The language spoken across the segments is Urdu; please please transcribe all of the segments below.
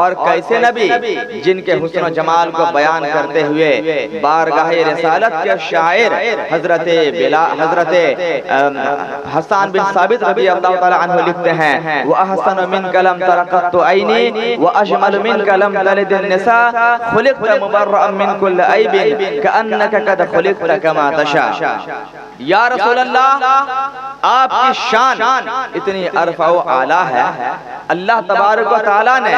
اور کیسے نبی جن کے حسن و جمال کو بیان کرتے ہوئے بارگاہ رسالت کے شاعر حضرت حسان بن ثابت رضی اللہ تعالی عنہ لکھتے ہیں وَأَحْسَنُ مِنْكَ لَمْ تَرَ قَطُّ عَيْنِي وَأَجْمَلُ مِنْكَ لَمْ تَلِدِ النِّسَاءُ خُلِقْتَ مُبَرَّأً مِنْ كُلِّ عَيْبٍ كَأَنَّكَ قَدْ خُلِقْتَ كَمَا تَشَاءُ۔ یا رسول اللہ، آپ کی شان اتنی عرفہ و اعلیٰ ہے، اللہ تبارک و تعالیٰ نے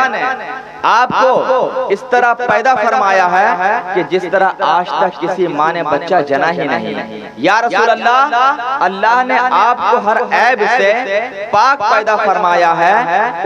آپ کو اس طرح پیدا فرمایا ہے کہ جس طرح آج تک کسی ماں نے بچہ جنا ہی نہیں۔ یا رسول اللہ، اللہ نے آپ کو ہر عیب سے پاک پیدا فرمایا ہے،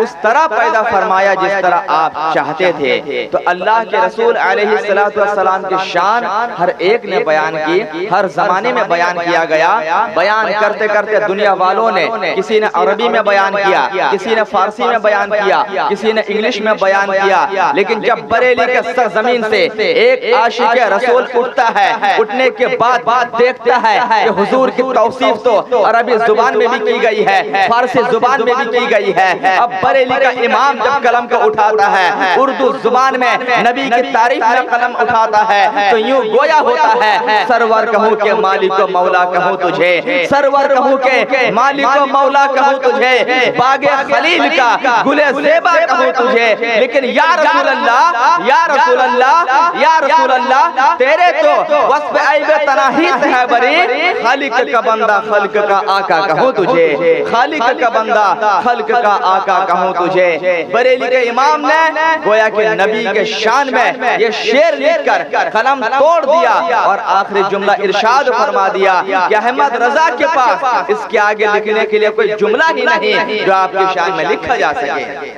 اس طرح پیدا فرمایا جس طرح آپ چاہتے تھے۔ تو اللہ کے رسول علیہ السلام کی شان ہر ایک نے بیان کی، ہر زمانے میں بیان کیا گیا۔ بیان کرتے کرتے دنیا والوں نے، کسی نے عربی میں بیان کیا، کسی نے فارسی میں بیان کیا، کسی نے انگلش میں بیان کیا، لیکن جب بریلی کے سرزمین سے ایک عاشق رسول اٹھتا ہے، اٹھنے کے بعد دیکھتا ہے کہ حضور کی توصیف تو عربی زبان میں بھی کی گئی ہے، فارسی زبان میں بھی کی گئی ہے۔ اب بریلی کا امام جب قلم کو اٹھاتا ہے، اردو زبان میں نبی کی تعریف میں قلم اٹھاتا ہے، تو یوں گویا ہوتا ہے سرور کہوں کہ مالک و مولا کہوں تجھے، سرور کہوں کہ مالک و مولا کہوں تجھے، باغ خلیل کا گل زیبا کہوں تجھے۔ لیکن یا رسول اللہ، یا رسول اللہ، یا رسول اللہ، تیرے تو وصف عیب تناہی سے ہے بری، خالق کا بندہ خلق کا آقا کہوں تجھے، خالق کا بندہ خلق کا آقا کہوں تجھے۔ بریلی کے امام نے گویا کہ نبی کے شان میں یہ شعر لکھ کر قلم توڑ دیا اور آخری جملہ ارشاد فرما دیا کہ احمد رضا کے پاس اس کے آگے لکھنے کے لیے کوئی جملہ ہی نہیں جو آپ کی شان میں لکھا جا سکے۔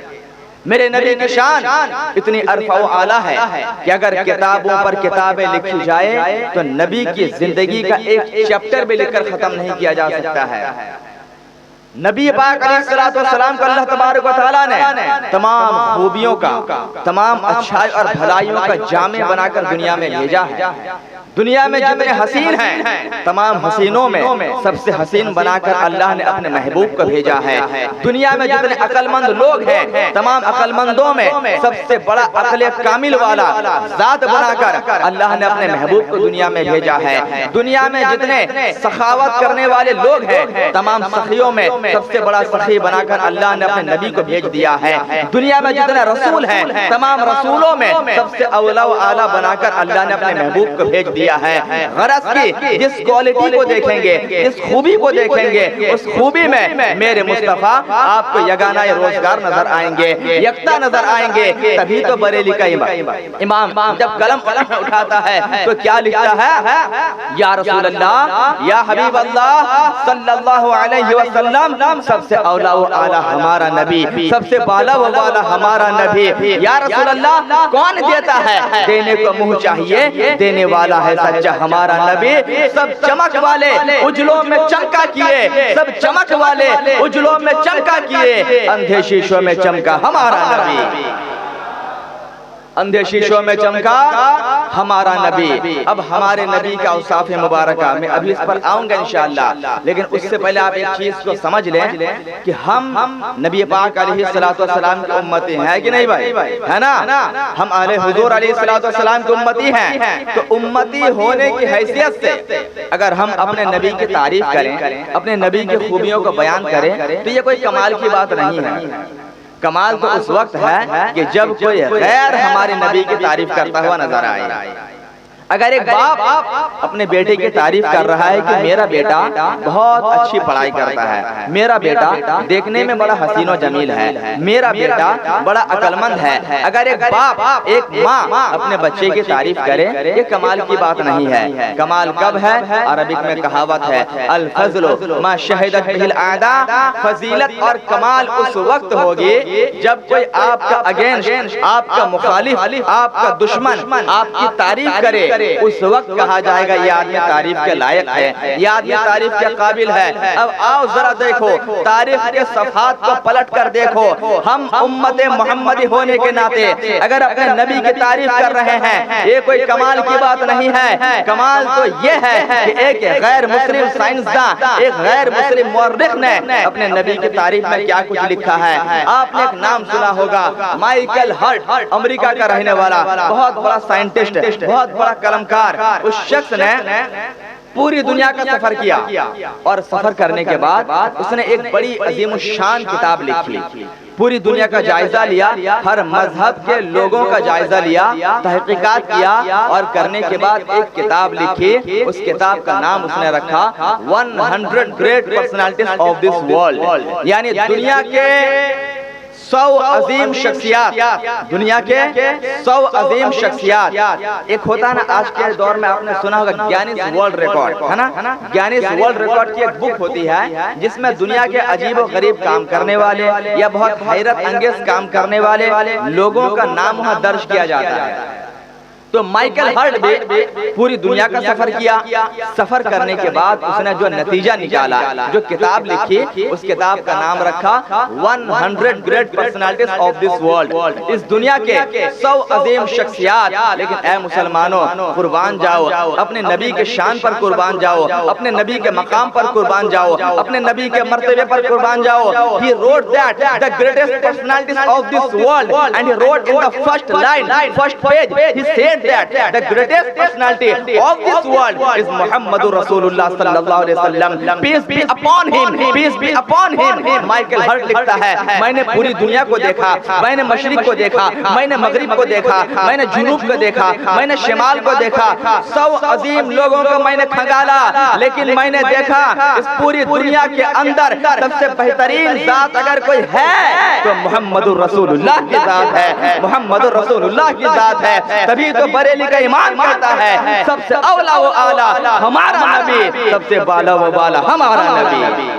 میرے نبی کی شان اتنی عرفہ و اعلیٰ ہے کہ اگر کتابوں پر کتابیں لکھی جائے تو نبی کی زندگی کا ایک چیپٹر بھی لکھ کر ختم نہیں کیا جا سکتا ہے۔ نبی پاک علیہ السلام کو اللہ تبارک و تعالیٰ نے تمام خوبیوں کا، تمام اچھائی اور بھلائیوں کا جامع بنا کر دنیا میں بھیجا ہے۔ دنیا میں جتنے حسین ہیں، تمام حسینوں میں سب سے حسین بنا کر اللہ نے اپنے محبوب کو بھیجا ہے۔ دنیا میں جتنے عقل مند لوگ ہیں، تمام عقل مندوں میں سب سے بڑا عقل کامل والا ذات بنا کر اللہ نے اپنے محبوب کو دنیا میں بھیجا ہے۔ دنیا میں جتنے سخاوت کرنے والے لوگ ہیں، تمام سخیوں میں سب سے بڑا سخی بنا کر اللہ نے اپنے نبی کو بھیج دیا ہے۔ دنیا میں جتنے رسول ہیں، تمام رسولوں میں سب سے اولا و اعلیٰ بنا کر اللہ نے اپنے محبوب کو بھیج دیا ہے۔ غرض کی جس کوالٹی کو دیکھیں گے، جس خوبی کو دیکھیں گے، اس خوبی میں میرے مصطفیٰ آپ کو یگانہ روزگار نظر آئیں گے، یکتا نظر آئیں گے۔ تبھی تو بریلی کا امام جب قلم اٹھاتا ہے تو کیا لکھتا ہے؟ یا رسول اللہ، یا حبیب اللہ صلی اللہ علیہ وسلم، سب سے اولا و اعلیٰ ہمارا نبی، سب سے بالا و بالا ہمارا نبی۔ یا رسول اللہ، کون دیتا ہے؟ دینے کو منہ چاہیے، دینے والا ہے سچا ہمارا نبی۔ سب چمک والے اجلوں میں چمکا کیے، سب چمک والے اجلوں میں چمکا کیے، اندھے شیشوں میں چمکا ہمارا نبی، اندھے شیشوں میں چمکا ہمارا نبی۔ اب ہمارے نبی کا اوصاف مبارکہ میں ابھی اس پر آؤں گا انشاءاللہ، لیکن اس سے پہلے آپ ایک چیز کو سمجھ لیں کہ ہم نبی پاک علیہ السلام کی امتی ہیں کہ نہیں بھائی؟ ہے نا؟ ہم اہل حضور علیہ السلام کی امتی ہیں۔ تو امتی ہونے کی حیثیت سے اگر ہم اپنے نبی کی تعریف کریں، اپنے نبی کی خوبیوں کو بیان کریں تو یہ کوئی کمال کی بات نہیں ہے۔ کمال تو اس وقت ہے کہ جب کوئی غیر ہمارے نبی کی تعریف کرتا ہوا نظر آئے۔ اگر ایک باپ اپنے بیٹے کی تعریف کر رہا ہے کہ میرا بیٹا بہت اچھی پڑھائی کرتا ہے، میرا بیٹا دیکھنے میں بڑا حسین و جمیل ہے، میرا بیٹا بڑا عقل مند ہے، اگر ایک باپ، ایک ماں اپنے بچے کی تعریف کرے، یہ کمال کی بات نہیں ہے۔ کمال کب ہے؟ عربک میں کہاوت ہے الفضل ما شہدت بہ الاعداء، فضیلت اور کمال اس وقت ہوگی جب کوئی آپ کا اگینسٹ، آپ کا مخالف، آپ کا دشمن آپ کی تعریف کرے، اس وقت کہا جائے گا یہ آدمی تعریف کے لائق ہے، یہ آدمی تعریف کے قابل ہے۔ اب آؤ ذرا دیکھو تاریخ کے صفحات کو پلٹ کر دیکھو، ہم امت محمدی ہونے کے ناطے اگر اپنے نبی کی تعریف کر رہے ہیں، یہ کوئی کمال کی بات نہیں ہے۔ کمال تو یہ ہے کہ ایک غیر مسلم سائنسداں، ایک غیر مسلم مورخ نے اپنے نبی کی تعریف میں کیا کچھ لکھا ہے۔ آپ نے ایک نام سنا ہوگا، مائیکل ہرٹ، امریکہ کا رہنے والا بہت بڑا سائنٹسٹ، بہت بڑا قلمکار۔ اس شخص نے پوری دنیا کا سفر کیا اور سفر کرنے کے بعد اس نے ایک بڑی عظیم الشان کتاب لکھی، پوری دنیا کا جائزہ لیا، ہر مذہب کے لوگوں کا جائزہ لیا، تحقیقات کیا اور کرنے کے بعد ایک کتاب لکھی۔ اس کتاب کا نام اس نے رکھا 100 Great Personalities of this World، یعنی دنیا کے 100 عظیم شخصیات، دنیا کے 100 عظیم شخصیات۔ ایک ہوتا ہے نا آج کے دور میں آپ نے سنا ہوگا گینیس ورلڈ ریکارڈ، ہے نا، گینیس ورلڈ ریکارڈ کی ایک بک ہوتی ہے جس میں دنیا کے عجیب و غریب کام کرنے والے یا بہت حیرت انگیز کام کرنے والے لوگوں کا نام وہاں درج کیا جاتا ہے۔ تو مائیکل ہرٹ بھی پوری دنیا کا سفر کیا، سفر کرنے کے بعد اس نے جو نتیجہ نکالا، جو کتاب لکھی، اس کتاب کا نام رکھا 100 Great Personalities of this World، اس دنیا کے 100 عظیم شخصیات۔ لیکن اے مسلمانوں، قربان جاؤ، اپنے نبی کے شان پر قربان جاؤ، اپنے نبی کے مقام پر قربان جاؤ، اپنے نبی کے مرتبے پر قربان جاؤ۔ He wrote that the greatest personalities of this world and he wrote in the first line, first page, he said that the greatest personality of this world is Muhammadur Rasulullah sallallahu alaihi wasallam, peace be upon him, peace be upon him۔ Michael hurt لکھتا ہے، میں نے پوری دنیا کو دیکھا، میں نے مشرق کو دیکھا، میں نے مغرب کو دیکھا، میں نے جنوب کو دیکھا، میں نے شمال کو دیکھا، 100 عظیم لوگوں کو میں نے کھنگالا، لیکن میں نے دیکھا اس پوری دنیا کے اندر سب سے بہترین ذات اگر کوئی ہے تو محمد رسول اللہ کی ذات ہے، محمد رسول اللہ کی ذات ہے۔ تبھی تو بریلی کا ایمان کہتا ہے سب سے اولا و اعلی ہمارا نبی، سب سے بالا و بالا ہمارا نبی۔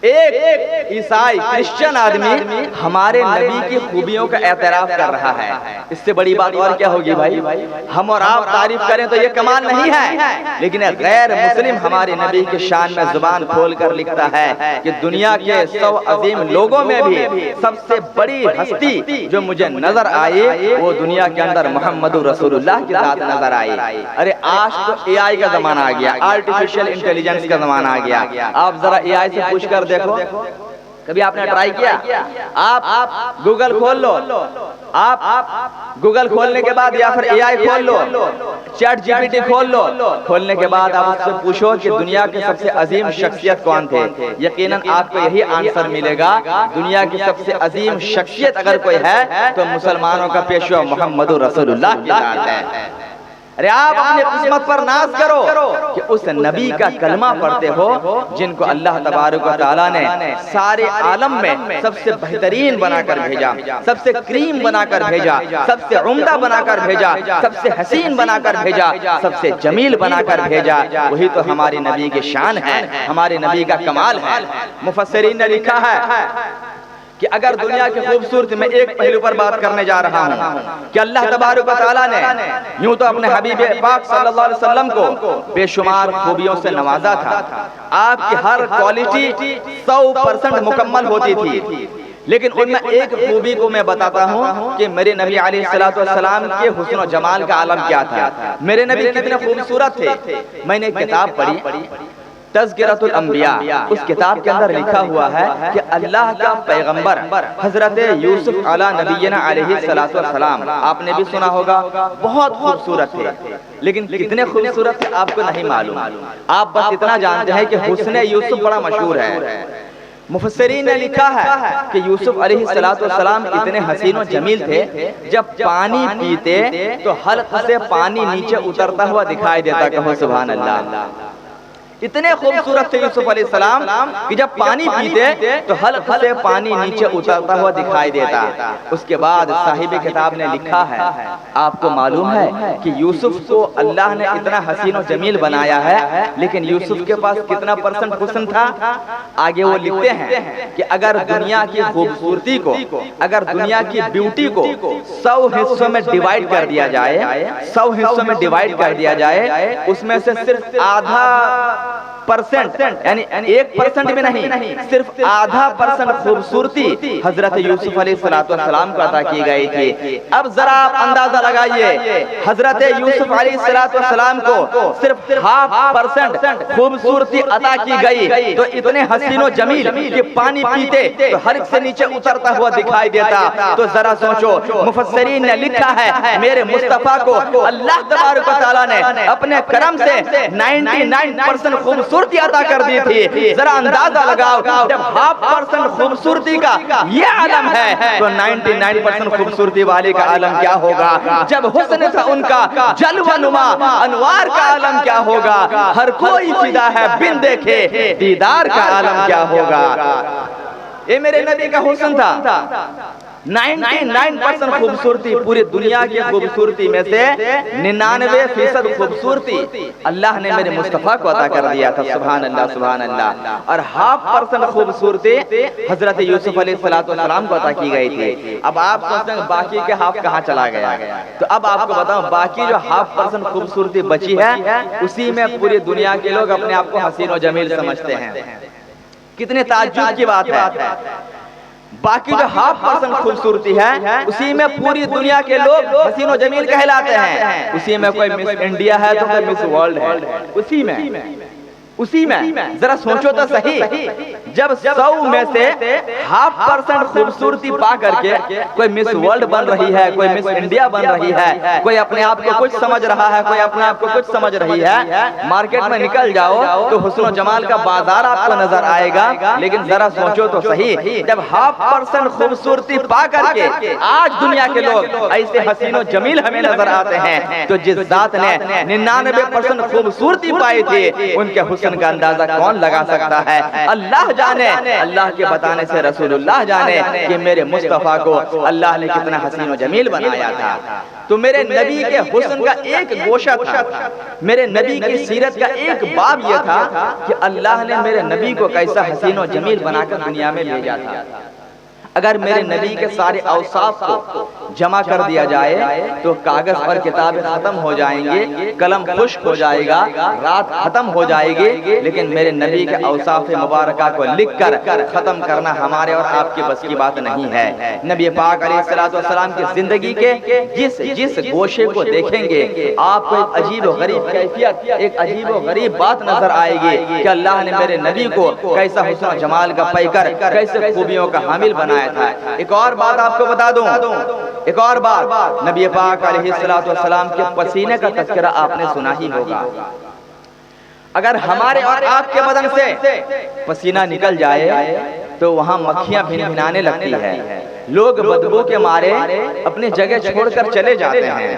ایک عیسائی کرسچن آدمی ہمارے نبی کی خوبیوں کا اعتراف کر رہا ہے، اس سے بڑی بات اور کیا ہوگی بھائی؟ ہم اور آپ تعریف کریں تو یہ کمال نہیں ہے، لیکن ایک غیر مسلم ہمارے نبی کے شان میں زبان کھول کر لکھتا ہے کہ دنیا کے 100 عظیم لوگوں میں بھی سب سے بڑی ہستی جو مجھے نظر آئی وہ دنیا کے اندر محمد رسول اللہ کی ذات نظر آئی۔ ارے آج تو اے آئی کا زمانہ آ گیا، آرٹیفیشل انٹیلیجنس کا زمانہ آ گیا۔ آپ ذرا اے آئی سے پوچھ کر دیکھو، کبھی آپ نے ٹرائی کیا؟ آپ گوگل کھول لو، آپ گوگل کھولنے کے بعد یا پھر اے آئی کھول لو، چیٹ جی پی ٹی کھول لو، کھولنے کے بعد آپ اس سے پوچھو کہ دنیا کے سب سے عظیم شخصیت کون تھے، یقیناً آپ کو یہی آنسر ملے گا، دنیا کی سب سے عظیم شخصیت اگر کوئی ہے تو مسلمانوں کا پیشوا محمد رسول اللہ کی ذات ہے۔ ارے آپ اپنی قسمت پر ناز کرو کہ اس نبی کا کلمہ پڑھتے ہو جن کو اللہ تبارک و تعالیٰ نے سارے عالم میں سب سے بہترین بنا کر بھیجا، سب سے کریم بنا کر بھیجا، سب سے عمدہ بنا کر بھیجا، سب سے حسین بنا کر بھیجا، سب سے جمیل بنا کر بھیجا۔ وہی تو ہماری نبی کی شان ہے، ہمارے نبی کا کمال ہے۔ مفسرین نے لکھا ہے کہ اگر دنیا کی خوبصورتی میں ایک پہلو پر بات کرنے جا رہا ہوں کہ اللہ تبارک و تعالیٰ نے یوں تو اپنے حبیب پاک صلی اللہ علیہ وسلم کو بے شمار خوبیوں سے نوازا تھا، آپ کی ہر کوالٹی 100% مکمل ہوتی تھی، لیکن ان میں ایک خوبی کو میں بتاتا ہوں کہ میرے نبی علیہ السلام کے حسن و جمال کا عالم کیا تھا، میرے نبی کتنے خوبصورت تھے۔ میں نے ایک کتاب پڑھی تذکرۃ الانبیاء، اس کتاب کے اندر لکھا ہوا ہے کہ اللہ کا پیغمبر حضرت یوسف علی نبینا علیہ السلام، آپ نے بھی سنا ہوگا، بہت خوبصورت تھے، لیکن کتنے خوبصورت تھے آپ کو نہیں معلوم، آپ بس اتنا جانتے ہیں کہ حسن یوسف بڑا مشہور ہے۔ مفسرین نے لکھا ہے کہ یوسف علیہ السلام اتنے حسین و جمیل تھے، جب پانی پیتے تو حلق سے پانی نیچے اترتا ہوا دکھائی دیتا، کہو سبحان اللہ۔ اتنے خوبصورت تھے یوسف علیہ السلام کہ جب پانی پیتے تو حلق سے پانی نیچے اترتا ہوا دکھائی دیتا. اس کے بعد صاحب کتاب نے لکھا ہے، آپ کو معلوم ہے کہ یوسف کو اللہ نے اتنا حسین و جمیل بنایا ہے، لیکن یوسف کے پاس کتنا پرسنٹ حسن تھا؟ آگے وہ لکھتے ہیں کہ اگر دنیا کی خوبصورتی کو، اگر دنیا کی بیوٹی کو 100 حصوں میں ڈیوائیڈ کر دیا جائے، 100 حصوں میں ڈیوائیڈ کر دیا جائے، اس میں سے صرف آدھا پرسنٹ، یعنی 1% بھی نہیں، صرف آدھا پرسنٹ خوبصورتی حضرت یوسف علیہ السلام کو عطا کی گئی تھی. اب ذرا آپ اندازہ لگائیے، حضرت یوسف علیہ السلام کو صرف 0.5% خوبصورتی عطا کی گئی تو اتنے حسین و جمیل کہ پانی پیتے تو حلق سے نیچے اترتا ہوا دکھائی دیتا. تو ذرا سوچو، مفسرین نے لکھا ہے میرے مصطفیٰ کو اللہ تبارک و تعالیٰ نے اپنے کرم سے 99% خوبصورتی عطا کر دی تھی. ذرا اندازہ لگاؤ، جب 0.5% خوبصورتی کا یہ عالم ہے تو 99% خوبصورتی والے کا عالم کیا ہوگا؟ جب حسن تھا ان کا جلوہ نما انوار کا عالم کیا ہوگا؟ ہر کوئی فدا ہے بن دیکھے دیدار کا عالم کیا ہوگا؟ یہ میرے نبی کا حسن تھا. 99% خوبصورتی، پوری دنیا کی خوبصورتی میں سے 99% خوبصورتی اللہ نے میرے مصطفیٰ کو عطا کر دیا تھا. سبحان اللہ سبحان اللہ. اور 0.5% خوبصورتی حضرت یوسف علیہ السلام کو عطا کی گئی تھی. اب آپ سوچتے ہیں باقی کے ہاف کہاں چلا گیا؟ تو اب آپ کو بتاؤں، باقی جو 0.5% خوبصورتی بچی ہے اسی میں پوری دنیا کے لوگ اپنے آپ کو حسین و جمیل سمجھتے ہیں. کتنے تعجب کی بات ہے، باقی جو 0.5% خوبصورتی ہے اسی میں پوری دنیا کے لوگ حسین و جمیل کہلاتے ہیں. اسی میں کوئی مس انڈیا ہے تو کوئی مس ورلڈ ہے، اسی میں ذرا سوچو تو صحیح. جب 100 میں سے 0.5% خوبصورتی پا کر کے کوئی مس ورلڈ بن رہی ہے، کوئی مس انڈیا بن رہی ہے، کوئی اپنے آپ کو کچھ سمجھ رہا ہے، کوئی اپنے آپ کو کچھ سمجھ رہی ہے، مارکیٹ میں نکل جاؤ تو حسن و جمال کا بازار آپ کو نظر آئے گا. لیکن ذرا سوچو تو صحیح، جب 0.5% خوبصورتی پا کر کے آج دنیا کے لوگ ایسے حسین و جمیل ہمیں نظر آتے ہیں، تو جس ذات نے 99% خوبصورتی پائی تھی ان کے حسن کا اندازہ کون لگا سکتا ہے؟ اللہ جانے، اللہ کے بتانے سے رسول اللہ جانے کہ میرے مصطفیٰ کو اللہ نے کتنا حسین و جمیل بنایا تھا. تو میرے نبی کے حسن کا ایک گوشہ تھا، میرے نبی کی سیرت کا ایک باب یہ تھا کہ اللہ نے میرے نبی کو کیسا حسین و جمیل بنا کر دنیا میں بھیجا تھا. اگر میرے نبی کے سارے اوصاف کو جمع کر دیا جائے تو کاغذ پر کتابیں ختم ہو جائیں گے، قلم خشک ہو جائے گا، رات ختم ہو جائے گی. لیکن میرے نبی کے اوصاف مبارکہ کو لکھ کر ختم کرنا ہمارے اور آپ کی بس کی بات نہیں ہے. نبی پاک علیہ السلام کی زندگی کے جس گوشے کو دیکھیں گے آپ کو ایک عجیب و غریب کیفیت، ایک عجیب و غریب بات نظر آئے گی کہ اللہ نے میرے نبی کو کیسا حسن و جمال کا پیکر، کیسے خوبیوں کا حامل بنایا تھا. ایک اور بات آپ کو بتا دوں، ایک اور بات، نبی پاک علیہ السلام کے پسینے کا تذکرہ آپ نے سنا ہی ہوگا. اگر ہمارے اور آپ کے بدن سے پسینہ نکل جائے تو وہاں مکھیاں بھنبھنانے لگتی ہے، لوگ بدبو کے مارے اپنی جگہ چھوڑ کر چلے جاتے ہیں.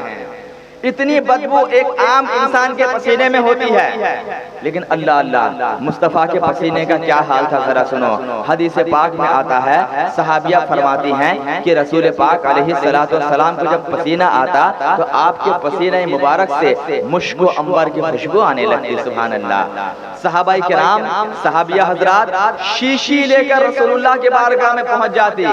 اتنی بدبو ایک عام انسان کے پسینے میں ہوتی ہے، لیکن اللہ مصطفیٰ کے پسینے کا کیا حال تھا ذرا سنو. حدیث پاک میں آتا ہے، صحابیہ فرماتی ہیں کہ رسول پاک علیہ السلام کو جب پسینہ آتا تو آپ کے پسینہ مبارک سے مشک و عنبر کی خوشبو آنے لگتی. سبحان اللہ. صحابہ کرام، صحابیہ حضرات شیشی لے کر رسول اللہ کے بارگاہ میں پہنچ جاتی.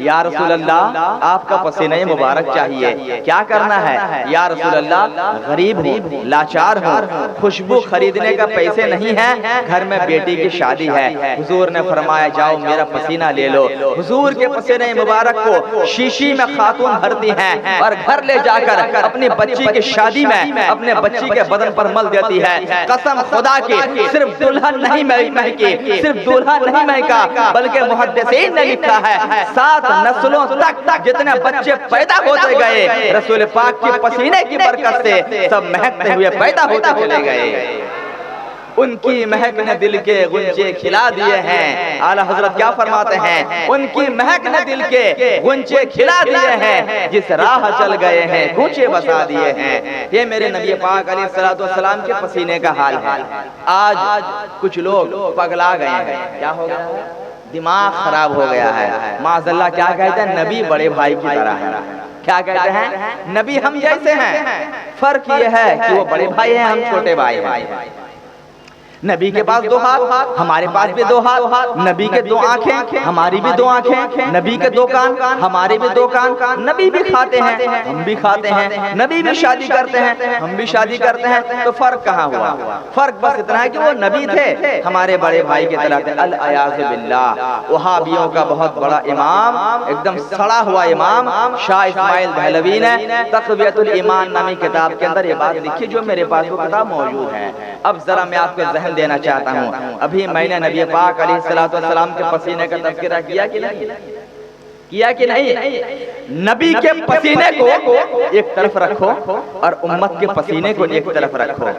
یا رسول اللہ آپ کا پسینہ مبارک چاہیے، کیا کرنا ہے؟ یا رسول اللہ غریب ہوں، لاچار ہوں، خوشبو خریدنے کا پیسے نہیں ہیں، گھر میں بیٹی کی شادی ہے. حضور نے فرمایا جاؤ میرا پسینہ لے لو. حضور کے پسینے مبارک کو شیشی میں خاتون بھرتی ہیں اور گھر لے جا کر اپنی بچی کی شادی میں اپنے بچی کے بدن پر مل دیتی ہے. قسم خدا کی صرف دلہن نہیں مہکی، صرف دلہا نہیں مہکا، بلکہ محدثین نے لکھا ہے 7 نسلوں تک جتنے بچے پیدا ہوتے گئے رسول پاک کے پسینے کی برکت سے سب مہکتے ہوئے پیدا ہوتے چلے گئے. ان کی مہک نے دل کے غنچے کھلا دیے ہیں۔ اعلیٰ حضرت کیا فرماتے ہیں؟ ان کی مہک نے دل کے غنچے کھلا دیے ہیں، جس راہ چل گئے ہیں کوچے بسا دیے ہیں۔ یہ میرے نبی پاک علیہ السلام کے پسینے کا حال ہے۔ آج کچھ لوگ پگلا گئے ہیں، کیا ہو گیا ہے؟ دماغ خراب ہو گیا ہے۔ معاذ اللہ کیا کہتے ہیں؟ نبی بڑے بھائی کی طرح ہے۔ کیا کہتے ہیں؟ نبی ہم جیسے ہیں، فرق یہ ہے کہ وہ بڑے بھائی ہیں، ہم چھوٹے بھائی ہیں۔ نبی کے پاس دو ہاتھ، ہمارے پاس بھی دو ہاتھ، نبی کے دو آنکھیں، ہماری بھی دو آنکھیں، نبی کے دو کان، ہمارے بھی دو کان، نبی بھی کھاتے ہیں، ہم بھی کھاتے ہیں، نبی بھی شادی کرتے ہیں، ہم بھی شادی کرتے ہیں، تو فرق کہاں ہوا؟ فرق بس اتنا ہے کہ وہ نبی تھے، ہمارے بڑے بھائی کی طرح تھے۔ العیاذ باللہ، وہابیوں کا بہت بڑا امام، ایک دم سڑا ہوا امام شاہ اسماعیل دہلوی نے تقویۃ الایمان نامی کتاب کے اندر یہ بات لکھی، جو میرے پاس وہ کتاب موجود ہے۔ اب ذرا میں آپ کو ذہن دینا چاہتا ہوں، ابھی میں نے نبی پاک علیہ السلام کے پسینے کا تذکرہ کیا کہ نہیں؟ کیا کہ نہیں؟ نبی کے پسینے کو ایک طرف رکھو اور امت کے پسینے کو ایک طرف رکھو،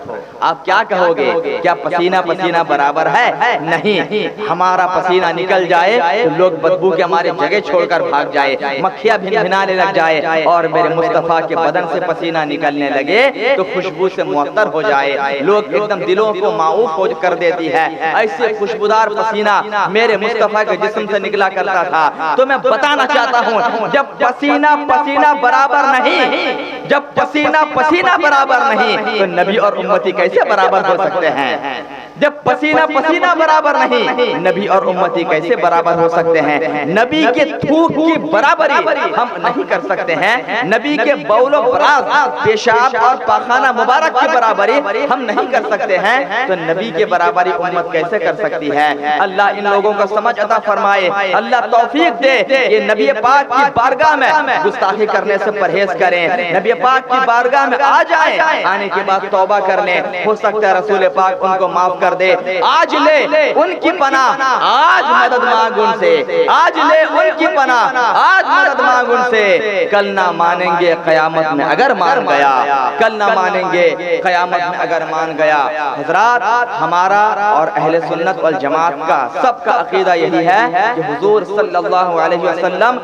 آپ کیا کہو گے؟ کیا پسینہ پسینہ برابر ہے؟ نہیں، ہمارا پسینہ نکل جائے تو لوگ بدبو کے ہمارے جگہ چھوڑ کر بھاگ جائے، مکھیاں بھنبھنانے لگ جائے، اور میرے مصطفیٰ کے بدن سے پسینہ نکلنے لگے تو خوشبو سے معطر ہو جائے، لوگ ایک دم دلوں کو معوف ہو کر دیتی ہے۔ ایسے خوشبودار پسینہ میرے مصطفیٰ کے جسم سے نکلا کرتا تھا۔ تو میں بتانا چاہتا ہوں، جب پسینہ پسینہ برابر نہیں، جب پسینہ پسینہ برابر نہیں، تو نبی اور امتی کیسے برابر ہو سکتے ہیں؟ جب پسینہ پسینہ برابر نہیں، نبی اور امتی کیسے برابر ہو سکتے ہیں؟ نبی کے تھوک کی برابری ہم نہیں کر سکتے ہیں، نبی کے بول و براز، پیشاب اور پاخانہ مبارک کی برابری ہم نہیں کر سکتے ہیں، تو نبی کے برابری امت کیسے کر سکتی ہے؟ اللہ ان لوگوں کو سمجھ عطا فرمائے، اللہ توفیق دے کہ نبی پاک کی بارگاہ میں گستاخی کرنے سے پرہیز کریں، نبی پاک کی بارگاہ میں آ جائیں، آنے کے بعد توبہ کر لیں، ہو سکتا ہے رسول پاک ان کو معاف کر دے۔ آج لے ان کی پناہ، آج مدد مانگ ان سے، آج لے ان کی پناہ، آج مدد مانگ ان سے، کل نہ مانیں گے قیامت میں اگر مان گیا، کل نہ مانیں گے قیامت میں اگر مان گیا۔ حضرات، ہمارا اور اہل سنت والجماعت کا سب کا عقیدہ یہی ہے کہ حضور صلی اللہ علیہ وسلم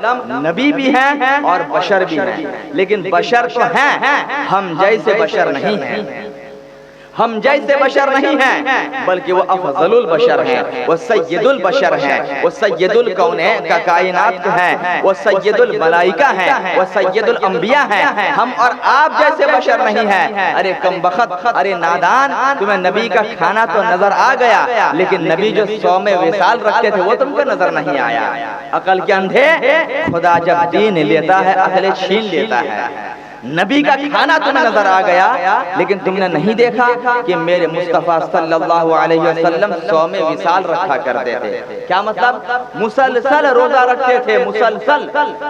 نبی بھی ہیں اور بشر بھی ہیں، لیکن بشر تو ہیں، ہم جیسے بشر نہیں ہیں، ہم جیسے بشر نہیں ہیں، بلکہ وہ افضل البشر ہیں، وہ سید البشر ہیں، وہ سید الکونین کا کائنات ہیں، وہ سید الملائکہ ہیں، وہ سید الانبیاء ہیں۔ ہم اور آپ جیسے بشر نہیں ہیں۔ ارے کم بخت، ارے نادان، تمہیں نبی کا کھانا تو نظر آ گیا، لیکن نبی جو صوم وصال رکھتے تھے وہ تم کو نظر نہیں آیا۔ عقل کے اندھے، خدا جب دین لیتا ہے عقل چھین لیتا ہے۔ نبی کا کھانا تمہیں نظر آ گیا، لیکن تم نے نہیں دیکھا کہ میرے مصطفیٰ صلی اللہ علیہ وسلم صوم وصال رکھا کرتے تھے۔ کیا مطلب؟ مسلسل روزہ رکھتے تھے، مسلسل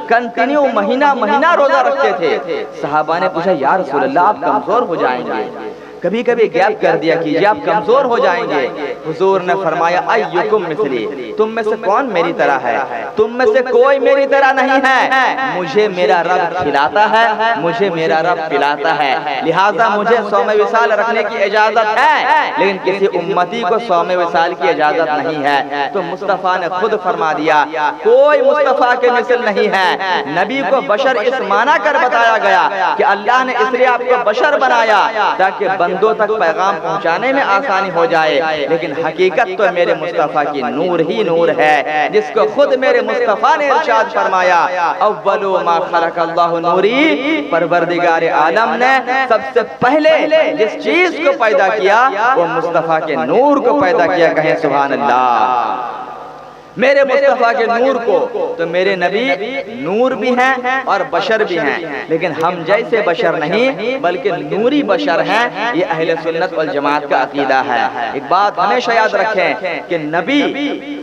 کنٹینیو مہینہ مہینہ روزہ رکھتے تھے۔ صحابہ نے پوچھا یا رسول اللہ آپ کمزور ہو جائیں گے، کبھی کبھی گیپ کر دیا کیجئے، آپ کمزور ہو جائیں گے۔ حضور نے فرمایا ایکم مثلی، تم میں سے کون میری طرح ہے؟ تم میں سے کوئی میری طرح نہیں ہے، مجھے میرا رب کھلاتا ہے، مجھے میرا رب پلاتا ہے، لہٰذا مجھے صوم وصال رکھنے کی اجازت ہے، لیکن کسی امتی کو صوم وصال کی اجازت نہیں ہے۔ تو مصطفیٰ نے خود فرما دیا کوئی مصطفیٰ کے مثل نہیں ہے۔ نبی کو بشر اس معنی کر بتایا گیا کہ اللہ نے اس لیے آپ کو بشر بنایا تاکہ بندوں تک پیغام پہنچانے میں آسانی ہو جائے، لیکن حقیقت تو میرے مصطفیٰ کی نور ہی نور ہے، جس کو خود میرے مصطفیٰ نے ارشاد فرمایا اول ما خلق اللہ نوری، پروردگار عالم نے سب سے پہلے جس چیز کو پیدا کیا وہ مصطفیٰ کے نور کو پیدا کیا، کہیں سبحان اللہ۔ میرے مصطفیٰ کے نور کو، تو میرے نبی نور بھی ہیں اور بشر بھی ہیں، لیکن ہم جیسے بشر نہیں بلکہ نوری بشر ہیں۔ یہ اہل سنت والجماعت کا عقیدہ ہے۔ ایک بات ہمیشہ یاد رکھیں کہ نبی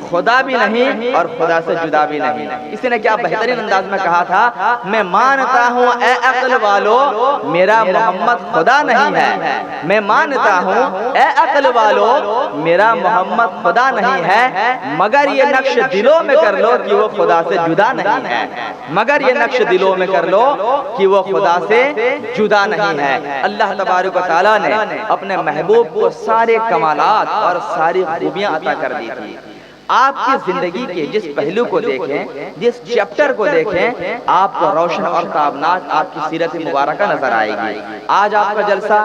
خدا بھی نہیں اور خدا سے جدا بھی نہیں. اسی نے کیا بہترین انداز میں کہا تھا, میں مانتا ہوں اے عقل والو میرا محمد خدا نہیں ہے, میں مانتا ہوں اے عقل والو میرا محمد خدا نہیں ہے, مگر یہ نقش دلوں میں کر لو کہ وہ خدا سے جدا نہیں ہے, مگر یہ نقش دلوں میں کر لو کہ وہ خدا سے جدا نہیں ہے. اللہ تبارک و تعالیٰ نے اپنے محبوب کو سارے کمالات اور ساری خوبیاں عطا کر دی تھی. آپ کی زندگی کے جس پہلو کو دیکھیں, جس چیپٹر کو دیکھیں, آپ کو روشن اور تابناک آپ کی سیرت مبارکہ نظر آئے گی. آج آپ کا جلسہ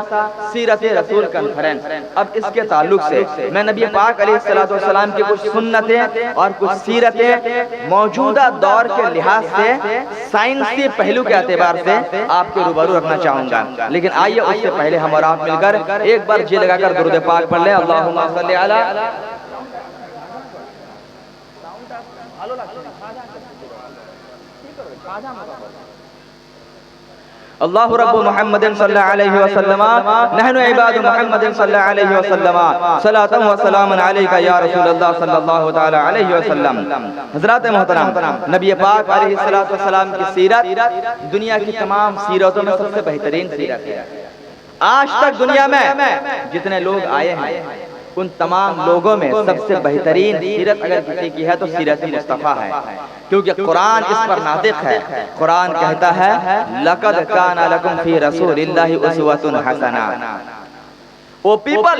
سیرت رسول کانفرنس. اب اس کے تعلق سے میں نبی پاک علیہ السلام کی کچھ سنتیں اور کچھ سیرتیں موجودہ دور کے لحاظ سے سائنسی پہلو کے اعتبار سے آپ کے روبرو رکھنا چاہوں گا. لیکن آئیے اس سے پہلے ہم اور آپ مل کر ایک بار جی لگا کر درود پاک پڑھ لیں. اللہم صلی علی اللہ رب محمد صلی اللہ علیہ وسلم نحن عباد محمد صلی اللہ علیہ وسلم صلاۃ و سلام علیک یا رسول اللہ صلی اللہ تعالی علیہ وسلم. حضرات محترم, نبی پاک علیہ السلام کی سیرت دنیا کی تمام سیرتوں میں سب سے بہترین سیرت ہے. آج تک دنیا میں جتنے لوگ آئے ہیں ان تمام لوگوں میں سب سے بہترین سیرت اگر کسی کی ہے تو سیرت مصطفیٰ ہے, کیونکہ قرآن اس پر ناطق ہے. قرآن کہتا ہے لَقَدْ كَانَ لَكُمْ فِي رَسُولِ اللَّهِ أُسْوَةٌ حَسَنَةٌ. O people,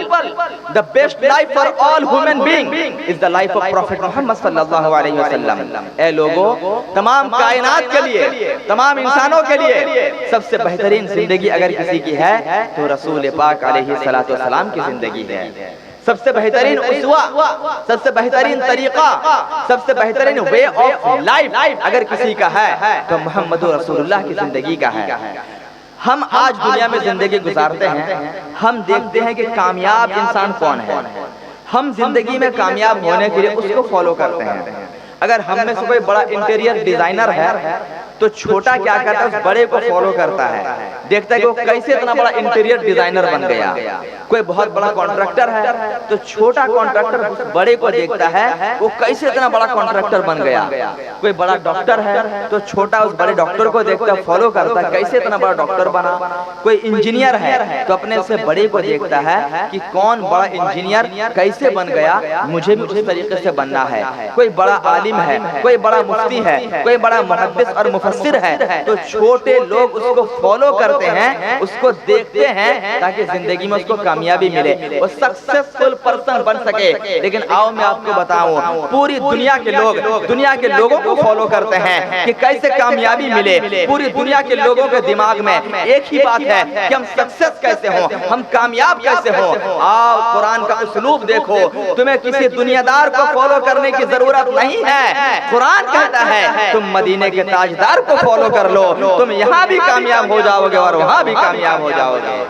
the best life for all human beings is the life of Prophet Muhammad صلی اللہ علیہ وسلم. اے لوگو, تمام کائنات کے لیے, تمام انسانوں کے لیے سب سے بہترین زندگی اگر کسی کی ہے تو رسول پاک علیہ السلام کی زندگی ہے. سب سے بہترین اسوہ, سب سے بہترین طریقہ, سب سے بہترین وے آف لائف اگر کسی کا ہے تو محمد رسول اللہ کی زندگی کا ہے. ہم آج دنیا میں زندگی گزارتے ہیں, ہم دیکھتے ہیں کہ کامیاب انسان کون ہے. ہم زندگی میں کامیاب ہونے کے لیے اس کو فالو کرتے ہیں. اگر ہم میں سے کوئی بڑا انٹیریئر ڈیزائنر ہے تو چھوٹا کیا کرتا ہے, اس بڑے کو فالو کرتا ہے, دیکھتا ہے کہ وہ کیسے اتنا بڑا انٹیریئر ڈیزائنر بن گیا. کوئی بہت بڑا کانٹریکٹر ہے تو چھوٹا کانٹریکٹر اس بڑے کو دیکھتا ہے وہ کیسے اتنا بڑا کانٹریکٹر بن گیا. کوئی بڑا ڈاکٹر ہے تو چھوٹا اس بڑے ڈاکٹر کو دیکھتا ہے, فالو کرتا ہے کیسے اتنا بڑا ڈاکٹر بنا. کوئی انجینئر ہے تو اپنے سے بڑے کو دیکھتا ہے کہ کون بڑا انجینئر کیسے بن گیا, مجھے بھی اس طریقے سے بننا ہے. کوئی بڑا عالم ہے, کوئی بڑا مفتی ہے, کوئی بڑا محدث اور مفسر ہے تو چھوٹے لوگ اس کو فالو کرتے ہیں, اس کو دیکھتے ہیں تاکہ زندگی میں اس کو کامیابی ملے, وہ سکسیسفل پرسن بن سکے. لیکن آؤ میں آپ کو بتاؤں, پوری دنیا کے لوگ دنیا کے لوگوں کو فالو کرتے ہیں کہ کیسے کامیابی ملے. پوری دنیا کے لوگوں کے دماغ میں ایک ہی بات ہے کہ ہم سکسیس کیسے ہوں, ہم کامیاب کیسے ہوں. آؤ قرآن کا اسلوب دیکھو, تمہیں کسی دنیا دار کو فالو کرنے کی ضرورت نہیں ہے. قرآن کہتا ہے تم مدینے کے تاجدار کو فالو کر لو, تم یہاں بھی کامیاب ہو جاؤ گے اور وہاں بھی کامیاب ہو جاؤ گے.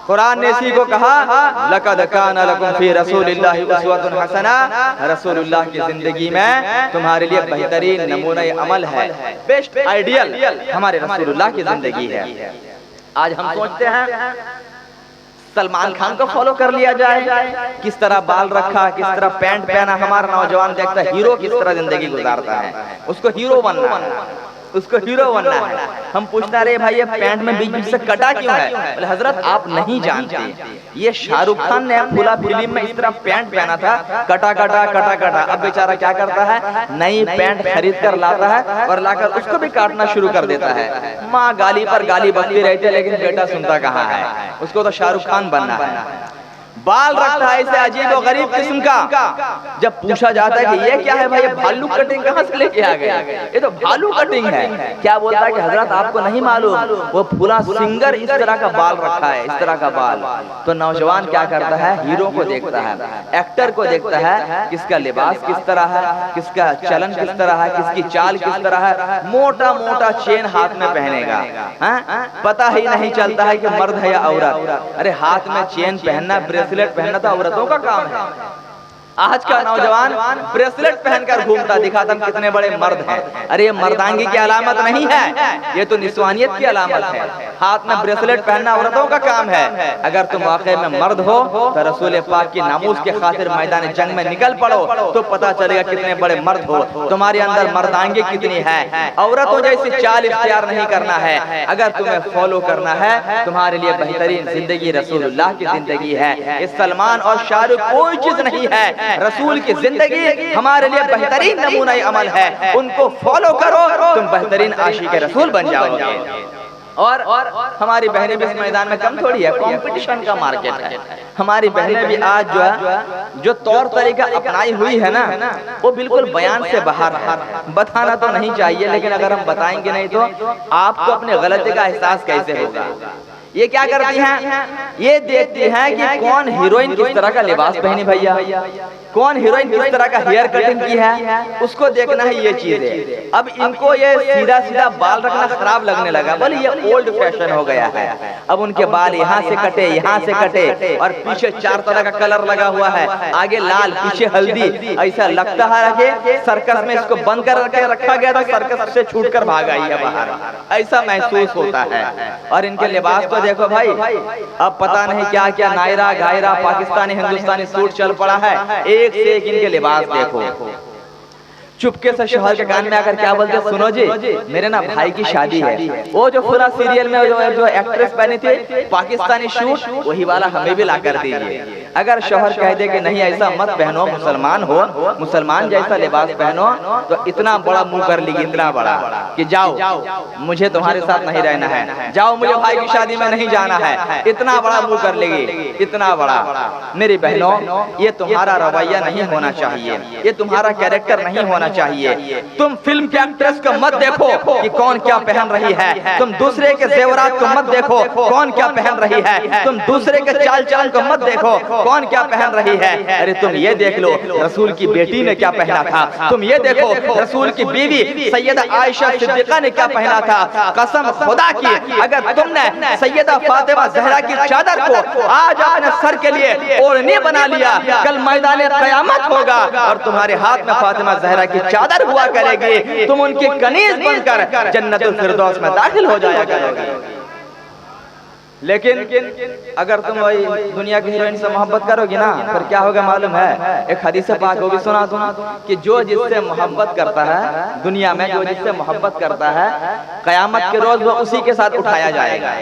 قرآن نے اسی کو کہا لَقَدْ كَانَ لَكُمْ فِي رَسُولِ اللَّهِ أُسْوَةٌ حَسَنَةٌ. رسول اللہ کی زندگی میں تمہارے لیے بہترین نمونہ عمل ہے, بیسٹ آئیڈیل ہمارے رسول اللہ کی زندگی ہے. آج ہم سوچتے ہیں سلمان خان کو فالو کر لیا جائے, کس طرح بال رکھا, کس طرح پینٹ پہنا. ہمارا نوجوان دیکھتا ہے ہیرو کس طرح زندگی گزارتا ہے, اس کو ہیرو بننا ہے, اس کو ہیرو بننا ہے. ہم پوچھتا رہے بھائی یہ پینٹ میں بیچ بیچ سے کٹا کیوں ہے؟ حضرت آپ نہیں جانتے, یہ شاہ رخ خان نے پھولا فلم میں اس طرح پینٹ پہنا تھا, کٹا کٹا کٹا کٹا. اب بیچارہ کیا کرتا ہے, نئی پینٹ خرید کر لاتا ہے اور لا کر اس کو بھی کاٹنا شروع کر دیتا ہے. ماں گالی پر گالی بکتی رہتی ہے لیکن بیٹا سنتا کہاں ہے, اس کو تو شاہ رخ خان بننا ہے. بال رکھتا ہے ایسے عجیب و غریب قسم کا. جب پوچھا جاتا ہے کہ یہ کیا ہے بھائی, یہ بھالو کٹنگ کہاں سے لے کے آ گئے, یہ تو بھالو کٹنگ ہے. کیا بولتا ہے کہ حضرت آپ کو نہیں معلوم, وہ پورا سنگر اس طرح کا بال رکھا ہے, اس طرح کا بال. تو نوجوان کیا کرتا ہے, ہیرو کو دیکھتا ہے, ایکٹر کو دیکھتا ہے, کس کا لباس کس طرح ہے, کس کا چلن کس طرح ہے, کس کی چال کس طرح ہے. موٹا موٹا چین ہاتھ میں پہنے گا, پتہ ہی نہیں چلتا ہے کہ مرد ہے یا عورت. ارے ہاتھ میں چین پہننا, بریسلیٹ پہننا تو عورتوں کا کام ہے. آج کا نوجوان بریسلیٹ پہن کر گھومتا دکھاتا ہم کتنے بڑے مرد ہیں. ارے یہ مردانگی کی علامت نہیں ہے, یہ تو نسوانیت کی علامت ہے. ہاتھ میں بریسلیٹ پہننا عورتوں کا کام ہے. اگر تم واقعی میں مرد ہو تو رسول پاک کی ناموس کے خاطر میدان جنگ میں نکل پڑو تو پتا چلے گا کتنے بڑے مرد ہو, تمہارے اندر مردانگی کتنی ہے. عورتوں جیسی چال اختیار نہیں کرنا ہے. اگر تمہیں فالو کرنا ہے تمہارے لیے بہترین زندگی رسول اللہ کی زندگی ہے. اس سلمان اور شاہ رخ کوئی چیز نہیں ہے, رسول کی زندگی ہمارے لیے بہترین نمونہ عمل ہے. ان کو فالو کرو, تم بہترین عاشق رسول بن جاؤ گے. اور ہماری بہنیں بھی اس میدان میں کم تھوڑی ہے, کمپٹیشن کا مارکیٹ ہے. ہماری بہنیں بھی آج جو ہے جو طور طریقہ اپنائی ہوئی ہے نا وہ بالکل بیان سے باہر ہے. بتانا تو نہیں چاہیے لیکن اگر ہم بتائیں گے نہیں تو آپ کو اپنے غلطی کا احساس کیسے ہوگا. یہ کیا کرتی ہیں, یہ دیکھتی ہیں کہ کون ہیروئن کس طرح کا لباس پہنی بھیا, کون ہیروئن کس طرح کا ہیئر کٹنگ کی ہے, اس کو دیکھنا ہے یہ چیز ہے. اب ان کو یہ سیدھا سیدھا بال رکھنا خراب لگنے لگا, بولے یہ اولڈ فیشن ہو گیا ہے. اب ان کے بال یہاں سے کٹے یہاں سے کٹے اور پیچھے 4 طرح کا کلر لگا ہوا ہے, آگے لال پیچھے ہلدی. ایسا لگتا ہے کہ سرکس میں اس کو بند کر کے رکھا گیا تھا, سرکس سے چھوٹ کر بھاگ آئی ہے باہر, ایسا محسوس ہوتا ہے. اور ان کے لباس کو دیکھو بھائی, اب پتہ نہیں کیا کیا نائرا گائرا پاکستانی ہندوستانی سوٹ چل پڑا ہے. ایک سے ایک ان کے لباس دیکھو. چپکے سے شوہر کے کان میں آ کر کیا بولتے, سنو جی میرے نا بھائی کی شادی ہے, وہ جو پورا سیریل میں جو ایکٹریس پہنی تھی پاکستانی سوٹ وہی والا ہمیں بھی لا کر دیجیے. اگر شوہر کہہ دے کہ نہیں ایسا مت پہنو, مسلمان ہو, مسلمان جیسا لباس پہنو, تو اتنا بڑا منہ کر لی, اتنا بڑا کہ جاؤ مجھے تمہارے ساتھ نہیں رہنا ہے, جاؤ مجھے بھائی کی شادی میں نہیں جانا ہے, اتنا بڑا منہ کر لے گی, اتنا بڑا. میری بہنوں یہ تمہارا رویہ نہیں ہونا چاہیے, یہ تمہارا کیریکٹر نہیں ہونا چاہیے. تم فلم کے ایکٹریس کو مت دیکھو کہ کون کیا پہن رہی ہے, تم دوسرے کے زیورات کو مت دیکھو کون کیا پہن رہی ہے, تم دوسرے کے چال چلن کو مت دیکھو کون کیا پہن رہی ہے. ارے تم یہ دیکھ لو رسول کی بیٹی نے کیا پہنا تھا, تم یہ دیکھو رسول کی بیوی سیدہ عائشہ صدیقہ نے کیا پہنا تھا. قسم خدا کی اگر تم نے سیدہ فاطمہ زہرا کی چادر کو آج اپنے سر کے لیے اوڑھنی بنا لیا, کل میدان قیامت ہوگا اور تمہارے ہاتھ میں فاطمہ زہرا کی چادر ہوا کرے گی, تم ان کی کنیز بن کر جنت الفردوس میں داخل ہو جایا کرو گے. لیکن اگر تم وہی دنیا کی ہیروئن سے محبت کرو گی نا پھر کیا ہوگا معلوم ہے. ایک حدیث پاک ہوگی سنا دوں کہ جو جس سے محبت کرتا ہے دنیا میں, جو جس سے محبت کرتا ہے قیامت کے روز وہ اسی کے ساتھ اٹھایا جائے گا.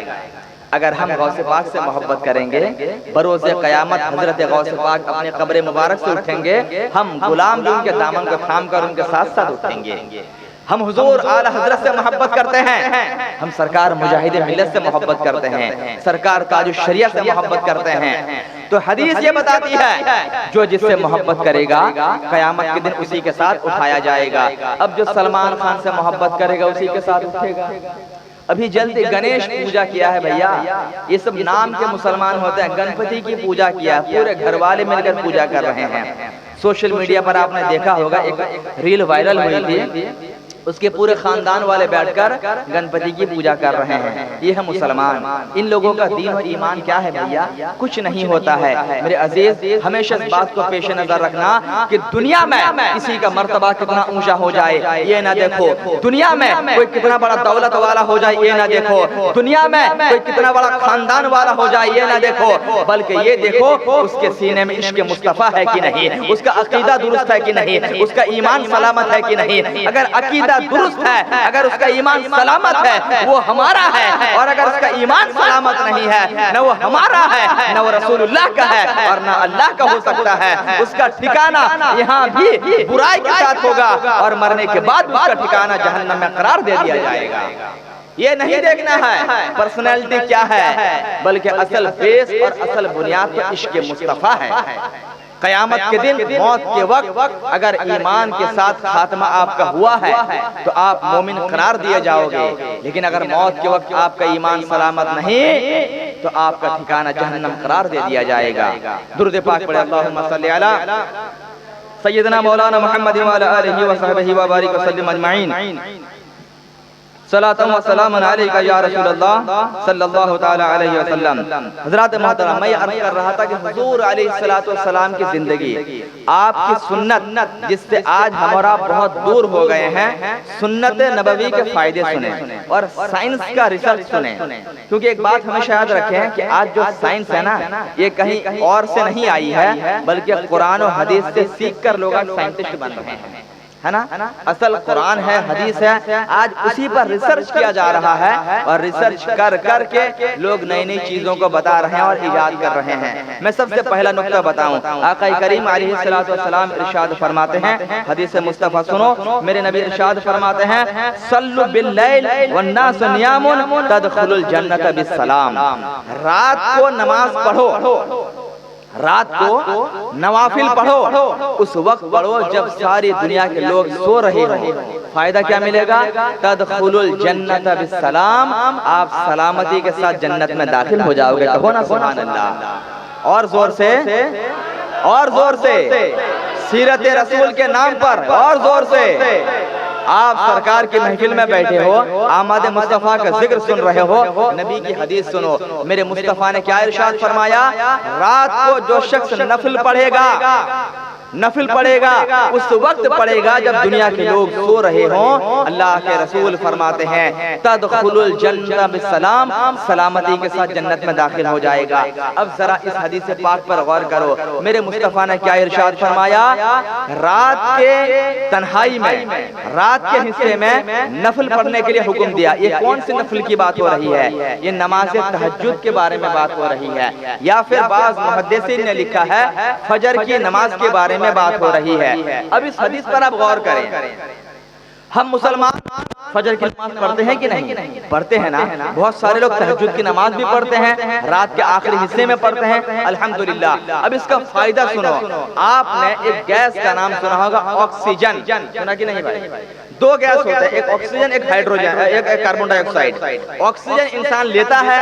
اگر ہم غوث پاک سے محبت کریں گے بروز قیامت حضرت غوث پاک اپنے قبر مبارک سے اٹھیں گے, ہم غلام بھی ان کے دامن کو تھام کر ان کے ساتھ ساتھ اٹھیں گے. ہم حضور اعلی حضرت سے محبت کرتے ہیں, ہم سرکار مجاہد ملت سے محبت کرتے ہیں, سرکار تاج الشریعہ سے محبت کرتے ہیں. تو حدیث یہ بتاتی ہے جو جس سے محبت کرے گا قیامت کے دن اسی کے ساتھ اٹھایا جائے گا. اب جو سلمان خان سے محبت کرے گا اسی کے ساتھ اٹھے گا. ابھی جلدی گنیش پوجا کیا ہے بھیا, یہ سب نام کے مسلمان ہوتے ہیں. گنپتی کی پوجا کیا ہے, پورے گھر والے مل کر پوجا کر رہے ہیں. سوشل میڈیا پر آپ نے دیکھا ہوگا ایک ریل وائرل ہوئی تھی, اس کے پورے خاندان والے بیٹھ کر گنپتی کی پوجا کر رہے ہیں. یہ ہے مسلمان. ان لوگوں کا دین و ایمان کیا ہے بھیا, کچھ نہیں ہوتا ہے. میرے عزیز ہمیشہ اس بات کو پیش نظر رکھنا کہ دنیا میں کسی کا مرتبہ کتنا اونچا ہو جائے یہ نہ دیکھو, دنیا میں کوئی کتنا بڑا دولت والا ہو جائے یہ نہ دیکھو, دنیا میں کوئی کتنا بڑا خاندان والا ہو جائے یہ نہ دیکھو, بلکہ یہ دیکھو اس کے سینے میں عشق مصطفیٰ ہے کہ نہیں, اس کا عقیدہ درست ہے کہ نہیں, اس کا ایمان سلامت ہے کہ نہیں. اگر عقیدہ درست ہے, اگر اس کا ایمان سلامت ہے وہ ہمارا ہے, اور اگر اس کا ایمان سلامت نہیں ہے نہ وہ ہمارا ہے نہ وہ رسول اللہ کا ہے اور نہ اللہ کا ہو سکتا ہے. اس کا ٹھکانہ یہاں بھی برائی کے ساتھ ہوگا اور مرنے کے بعد اس کا ٹھکانہ جہنم میں قرار دے دیا جائے گا. یہ نہیں دیکھنا ہے پرسنالٹی کیا ہے بلکہ اصل بیس اور اصل بنیاد تو عشق مصطفیٰ ہے. قیامت کے دن موت کے وقت اگر ایمان کے ساتھ خاتمہ آپ کا ہوا ہے تو آپ مومن قرار دیے جاؤ گے, لیکن اگر موت کے وقت آپ کا ایمان سلامت نہیں تو آپ کا ٹھکانہ جہنم قرار دے دیا جائے گا. درود پاک پڑھیں اللہم صلی علی سیدنا مولانا محمد وعلی آلہ وصحبہ وبارک وسلم اجمعین. صلاۃ و سلام علیک یا رسول اللہ صلی اللہ تعالی علیہ وسلم۔ حضرات محترم، میں عرض کر رہا تھا کہ حضور علیہ الصلوۃ والسلام کی زندگی، آپ کی سنت جس سے آج ہمارا بہت دور ہو گئے ہیں، سنت نبوی کے فائدے سنیں اور سائنس کا ریسرچ سنیں، کیونکہ ایک بات ہمیشہ یاد رکھیں کہ آج جو سائنس ہے نا، یہ کہیں اور سے نہیں آئی ہے، بلکہ قرآن و حدیث سے سیکھ کر لوگ سائنٹسٹ بن رہے ہیں، ہے نا؟ اصل قرآن ہے، حدیث ہے، آج اسی پر ریسرچ کیا جا رہا ہے اور ریسرچ کر کر کے لوگ نئی نئی چیزوں کو بتا رہے ہیں اور ایجاد کر رہے ہیں۔ میں سب سے پہلا نقطہ بتاؤں، آقا کریم علیہ الصلوۃ والسلام ارشاد فرماتے ہیں، حدیث مصطفیٰ سنو، میرے نبی ارشاد فرماتے ہیں، صلوا باللیل والناس نیام تدخلوا الجنۃ بالسلام۔ رات کو نماز پڑھو، رات کو نوافل پڑھو، اس وقت پڑھو جب ساری دنیا کے لوگ سو رہے ہوں۔ فائدہ کیا ملے گا؟ تدخلوا الجنۃ بالسلام، آپ سلامتی کے ساتھ جنت میں داخل ہو جاؤ گے۔ کہو نا سبحان اللہ، اور زور سے، اور زور سے، سیرت رسول کے نام پر اور زور سے۔ آپ سرکار کی محفل میں بیٹھے ہو، آمد مصطفیٰ کا ذکر سن رہے ہو، نبی کی حدیث سنو، میرے مصطفیٰ نے کیا ارشاد فرمایا؟ رات کو جو شخص نفل پڑھے گا، نفل پڑھے گا، اس وقت پڑھے گا جب دنیا کے لوگ سو رہے ہوں، اللہ کے رسول فرماتے ہیں تدخلوا الجنۃ بالسلام، سلامتی کے ساتھ جنت میں داخل ہو جائے گا۔ اب ذرا اس حدیث پاک پر غور کرو، میرے مصطفیٰ نے کیا ارشاد فرمایا؟ رات کے تنہائی میں، رات کے حصے میں نفل پڑھنے کے لیے حکم دیا۔ یہ کون سی نفل کی بات ہو رہی ہے؟ یہ نماز تہجد کے بارے میں بات ہو رہی ہے، یا پھر بعض محدثین نے لکھا ہے فجر کی نماز کے بارے میں بات ہو رہی ہے۔ اب اس حدیث پر آپ غور کریں، ہم مسلمان فجر کی نماز پڑھتے ہیں کہ نہیں؟ پڑھتے ہیں نا؟ بہت سارے لوگ تہجد کی نماز بھی پڑھتے ہیں، رات کے آخری حصے میں پڑھتے ہیں، الحمدللہ۔ اب اس کا فائدہ سنو، آپ نے ایک گیس کا نام سنا ہوگا، آکسیجن، سنا کہ نہیں بھائی؟ دو گیس ہوتے ہیں، ایک آکسیجن، ایک ہائیڈروجن، ایک کاربن ڈائی آکسائڈ۔ آکسیجن انسان لیتا ہے،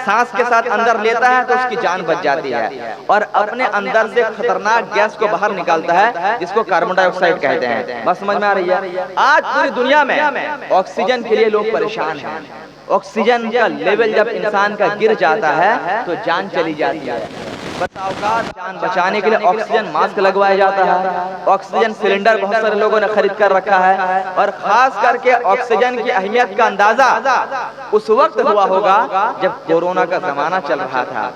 سانس کے ساتھ اندر لیتا ہے تو اس کی جان بچ جاتی ہے، اور اپنے اندر سے خطرناک گیس کو باہر نکالتا ہے جس کو کاربن ڈائی آکسائڈ کہتے ہیں۔ بس سمجھ میں آ رہی ہے؟ آج پوری دنیا میں آکسیجن کے لیے لوگ پریشان ہیں۔ آکسیجن کا لیول جب انسان کا گر جاتا ہے تو جان چلی جاتی ہے۔ بس اوقات جان بچانے کے لیے آکسیجن ماسک لگوایا جاتا ہے، آکسیجن سلنڈر بہت سارے لوگوں نے خرید کر رکھا ہے، اور خاص کر کے آکسیجن کی اہمیت کا اندازہ اس وقت ہوا ہوگا جب کورونا کا زمانہ چل رہا تھا۔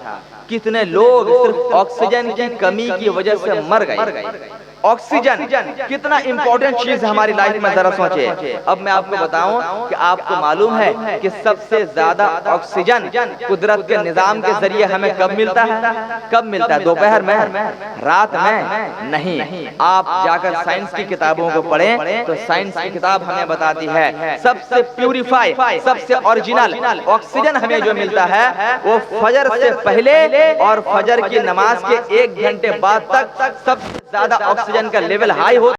کتنے لوگ صرف آکسیجن کی کمی کی وجہ سے مر گئے۔ آکسیجن کتنا امپورٹنٹ چیز ہے ہماری لائف میں، ذرا سوچیں۔ اب میں آپ کو بتاؤں کہ آپ کو معلوم ہے کہ سب سے زیادہ آکسیجن قدرت کے نظام کے ذریعے ہمیں کب ملتا ہے؟ کب ملتا ہے؟ دوپہر میں؟ رات میں؟ نہیں۔ آپ جا کر سائنس کی کتابوں کو پڑھیں تو سائنس کی کتاب ہمیں بتاتی ہے سب سے پیوریفائی، سب سے اوریجنل آکسیجن ہمیں جو ملتا ہے وہ فجر سے پہلے اور فجر کی نماز کے 1 گھنٹے بعد تک سب سے زیادہ آکسیجن کا لیول ہائی ہوتا ہے۔